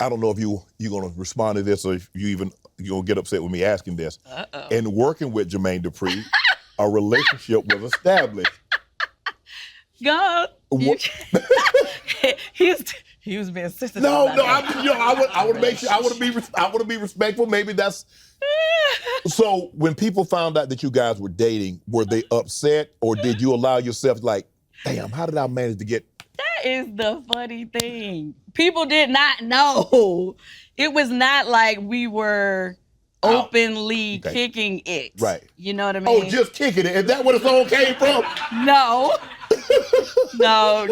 I don't know if you're gonna respond to this or if you're gonna get upset with me asking this. Uh-oh. In working with Jermaine Dupri, a relationship was established. God, he was being sensitive. No, about that. I want to make sure. I want to be respectful. Maybe that's. So when people found out that you guys were dating, were they upset, or did you allow yourself like, damn, how did I manage to get? That is the funny thing. People did not know. It was not like we were openly kicking it. Right. You know what I mean? Oh, just kicking it. Is that where the song came from? No. No,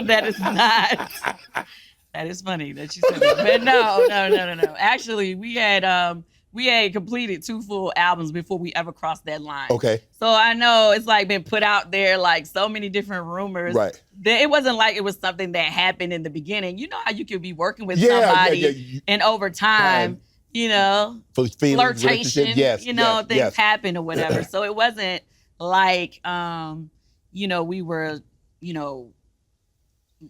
that is not. That is funny that you said that. But no. Actually, we had completed 2 full albums before we ever crossed that line. Okay. So I know it's like been put out there like so many different rumors. Right. It wasn't like it was something that happened in the beginning. You know how you could be working with somebody and over time, you know, flirtation, things happen or whatever. So it wasn't like, you know, we were, you know,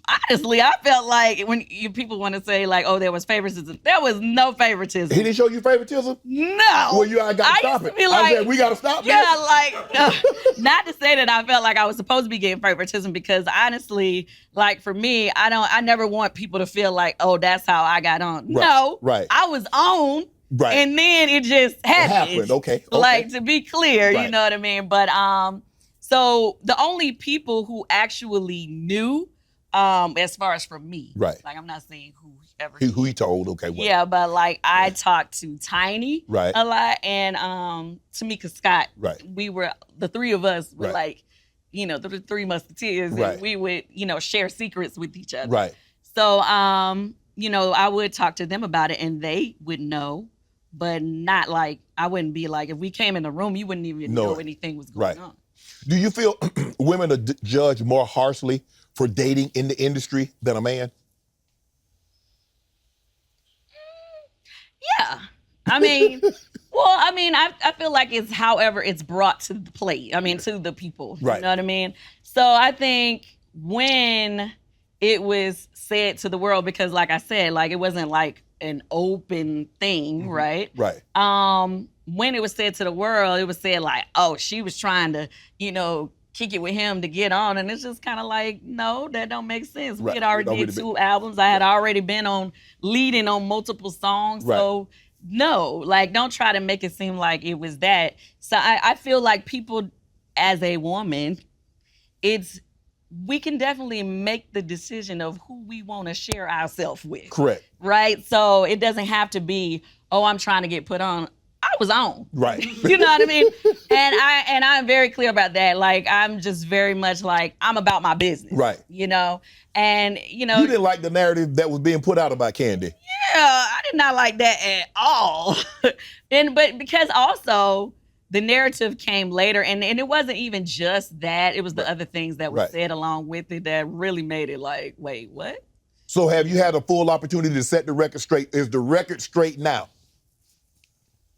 honestly, I felt like when people want to say like, oh, there was favoritism. There was no favoritism. He didn't show you favoritism? No. Well, I got to stop it. I said, we got to stop this. Yeah, like, not to say that I felt like I was supposed to be getting favoritism, because honestly, like for me, I never want people to feel like, oh, that's how I got on. Right. No. Right. I was on. Right. And then it just happened. Okay. Like, to be clear, you know what I mean? But so the only people who actually knew, as far as from me, right? Like, I'm not saying who he told. Okay, well. Yeah, but like I talked to Tiny, right, a lot, and Tamika Scott, right. We were the 3 of us were like, you know, the 3 musketeers, and we would, you know, share secrets with each other, right? So, you know, I would talk to them about it, and they would know, but not like I wouldn't be like, if we came in the room, you wouldn't even know anything was going on. Do you feel women are judged more harshly for dating in the industry than a man? Yeah. I mean, I feel like it's however it's brought to the plate. I mean, to the people. Right. You know what I mean? So I think when it was said to the world, because like I said, like it wasn't like an open thing, right? Right. When it was said to the world, it was said like, oh, she was trying to, you know, kick it with him to get on. And it's just kind of like, no, that don't make sense. We had already did 2 albums. I had already been leading on multiple songs. Right. So no, like don't try to make it seem like it was that. So I feel like people as a woman, we can definitely make the decision of who we want to share ourselves with. Correct. Right? So it doesn't have to be, oh, I'm trying to get put on. I was on. Right. You know what I mean? And I'm very clear about that. Like, I'm just very much like, I'm about my business. Right. You know? And, you know. You didn't like the narrative that was being put out about Kandi. Yeah, I did not like that at all. But because also, the narrative came later, and it wasn't even just that. It was the other things that were said along with it that really made it like, wait, what? So have you had a full opportunity to set the record straight? Is the record straight now?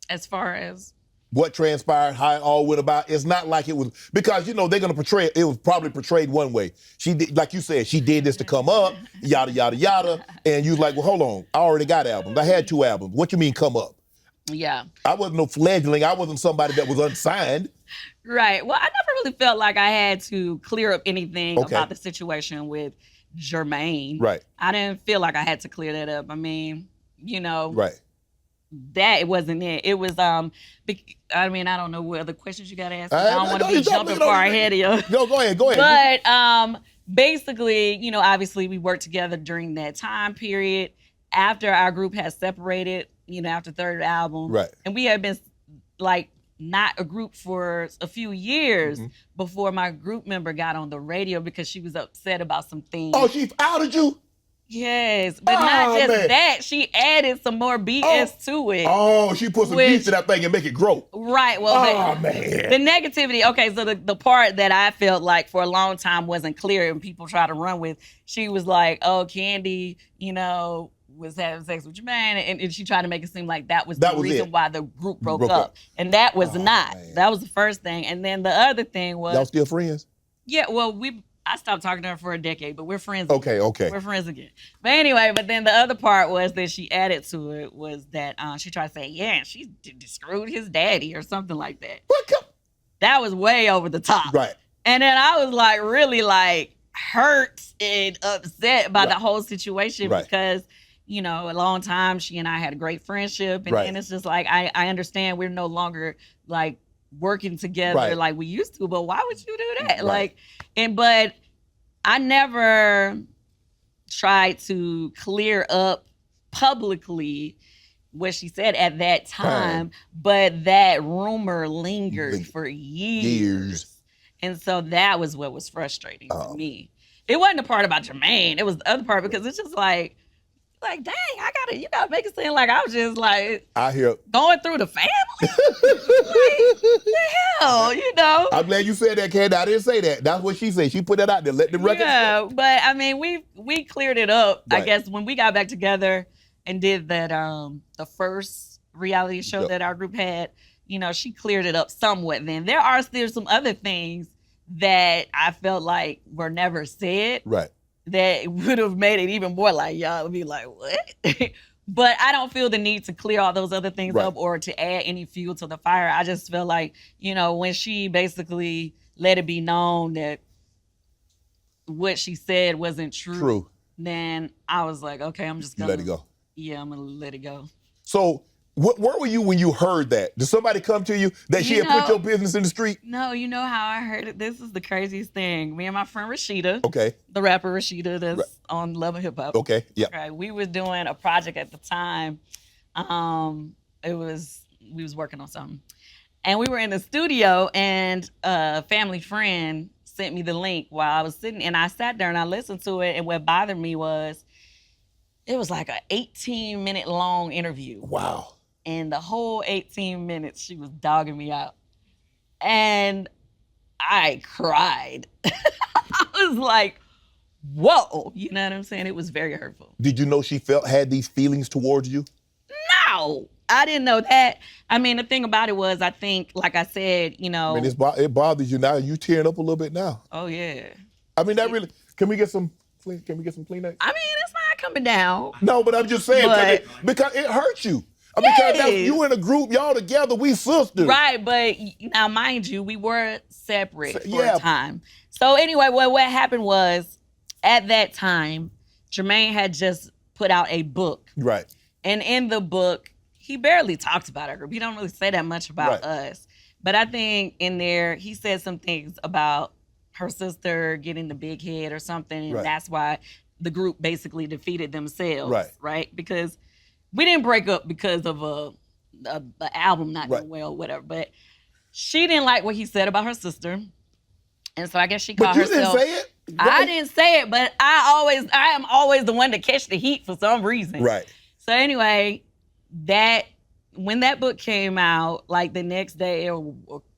As far as? What transpired, how it all went about. It's not like it was, because, you know, they're going to portray it. It was probably portrayed one way. She did, like you said, she did this to come up, yada, yada, yada. And you was like, well, hold on. I already got albums. I had 2 albums. What you mean come up? Yeah. I wasn't no fledgling. I wasn't somebody that was unsigned. Right. Well, I never really felt like I had to clear up anything about the situation with Jermaine. Right. I didn't feel like I had to clear that up. I mean, you know. Right. That it wasn't it. It was, I mean, I don't know what other questions you got to ask. I don't want to be jumping far ahead of you. No, go ahead. But basically, you know, obviously we worked together during that time period. After our group had separated, you know, after the 3rd album. Right. And we had been like not a group for a few years before my group member got on the radio because she was upset about some things. Oh, she outed you? Yes, but not just that. She added some more BS to it. Oh, she put some beef to that thing and make it grow. Right. Well, man. The negativity. Okay, so the part that I felt like for a long time wasn't clear and people try to run with, she was like, oh, Kandi, you know, was having sex with Jermaine, and she tried to make it seem like that was the reason why the group broke up. And that was not. Man. That was the first thing. And then the other thing was... Y'all still friends? Yeah, well, we I stopped talking to her for a decade, but we're friends. Okay, again. okay. We're friends again. But anyway, but then the other part was that she added to it was that she tried to say, yeah, and she screwed his daddy or something like that. What? That was way over the top. Right. And then I was like really like hurt and upset by the whole situation because, you know, a long time she and I had a great friendship. And then it's just like, I understand we're no longer like working together like we used to, but why would you do that? Like, but I never tried to clear up publicly what she said at that time, but that rumor lingered for years. And so that was what was frustrating for me. It wasn't the part about Jermaine. It was the other part because it's just like, dang, you gotta make it seem like I was just like going through the family. Like, the hell, you know? I'm glad you said that, Kandi. I didn't say that. That's what she said. She put that out there. Let the record. Yeah, but I mean, we cleared it up. I guess when we got back together and did that, the first reality show that our group had, you know, she cleared it up somewhat. Then there are still some other things that I felt like were never said. Right. That would have made it even more like, y'all would be like, what? But I don't feel the need to clear all those other things up or to add any fuel to the fire. I just feel like, you know, when she basically let it be known that what she said wasn't true. Then I was like, okay, I'm just going to let it go. Yeah, I'm going to let it go. So where were you when you heard that? Did somebody come to you that she had put your business in the street? No, you know how I heard it? This is the craziest thing. Me and my friend Rashida, the rapper Rashida that's on Love and Hip Hop. We were doing a project at the time. We was working on something. And we were in the studio and a family friend sent me the link while I was sitting, and I sat there and I listened to it, and what bothered me was it was like an 18-minute long interview. Wow. And the whole 18 minutes, she was dogging me out. And I cried. I was like, whoa. You know what I'm saying? It was very hurtful. Did you know she had these feelings towards you? No, I didn't know that. I mean, the thing about it was, I think, like I said, you know. I mean, it bothers you now. You tearing up a little bit now. Oh, yeah. I mean, that really, can we get some Kleenex? I mean, it's not coming down. No, but I'm just saying, because it hurts you. Because you in a group, y'all together, we sisters. Right, but now mind you, we were separate for a time. So anyway, what happened was, at that time, Jermaine had just put out a book. Right. And in the book, he barely talked about our group. He don't really say that much about us. But I think in there, he said some things about her sister getting the big head or something, and that's why the group basically defeated themselves. Right? Because we didn't break up because of a album not doing well, whatever. But she didn't like what he said about her sister, and so I guess she called herself. But you didn't say it. I didn't say it, but I am always the one to catch the heat for some reason. Right. So anyway, when that book came out, like the next day or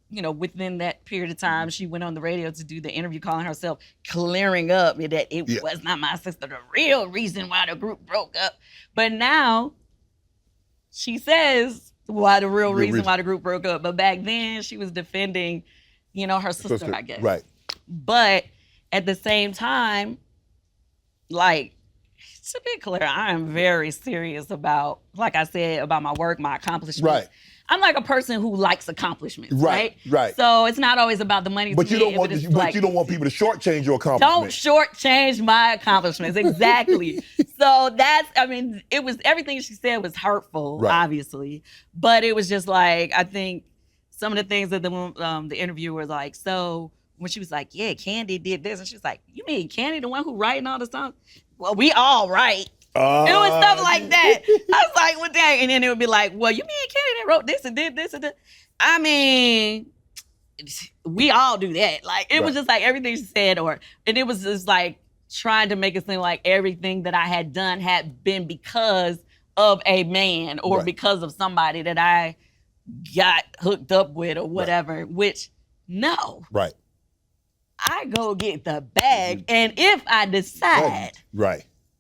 you know, within that period of time, she went on the radio to do the interview calling herself clearing up that it was not my sister, the real reason why the group broke up. But now she says why the real reason why the group broke up. But back then she was defending, you know, her sister, I guess. Right. But at the same time, like, to be clear, I am very serious about, like I said, about my work, my accomplishments. Right. I'm like a person who likes accomplishments, right? Right. So it's not always about the money. But you don't want you don't want people to shortchange your accomplishments. Don't shortchange my accomplishments. Exactly. So that's, I mean, it was, everything she said was hurtful, obviously, but it was just like, I think some of the things that the interviewer was like, so when she was like, yeah, Kandi did this, and she was like, you mean Kandi, the one who writing all the songs? Well, we all write. It was stuff like that. I was like, well, dang. And then it would be like, well, you mean Kandi that wrote this and did this and that? I mean, we all do that. Like, it was just like everything she said, and it was just like trying to make it seem like everything that I had done had been because of a man or because of somebody that I got hooked up with or whatever, which, no. Right. I go get the bag, and if I decide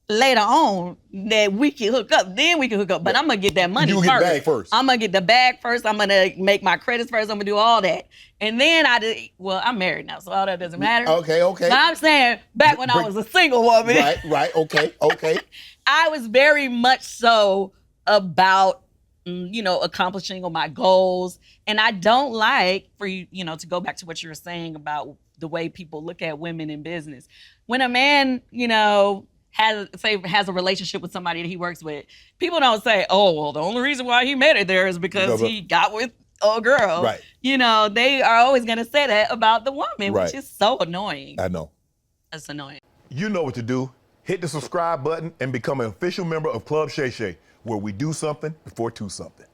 later on that we can hook up. Then we can hook up. But I'm gonna get that money you first. Get the bag first. I'm gonna get the bag first. I'm gonna make my credits first. I'm gonna do all that. And then I'm married now, so all that doesn't matter. Okay. But I'm saying back when I was a single woman. Right, okay. I was very much so about, accomplishing my goals. And I don't like for you, to go back to what you were saying about the way people look at women in business. When a man, has a relationship with somebody that he works with, people don't say, oh, well, the only reason why he made it there is because he got with a girl. Right. They are always going to say that about the woman, right. which is so annoying. I know. That's annoying. You know what to do. Hit the subscribe button and become an official member of Club Shay Shay, where we do something before two something.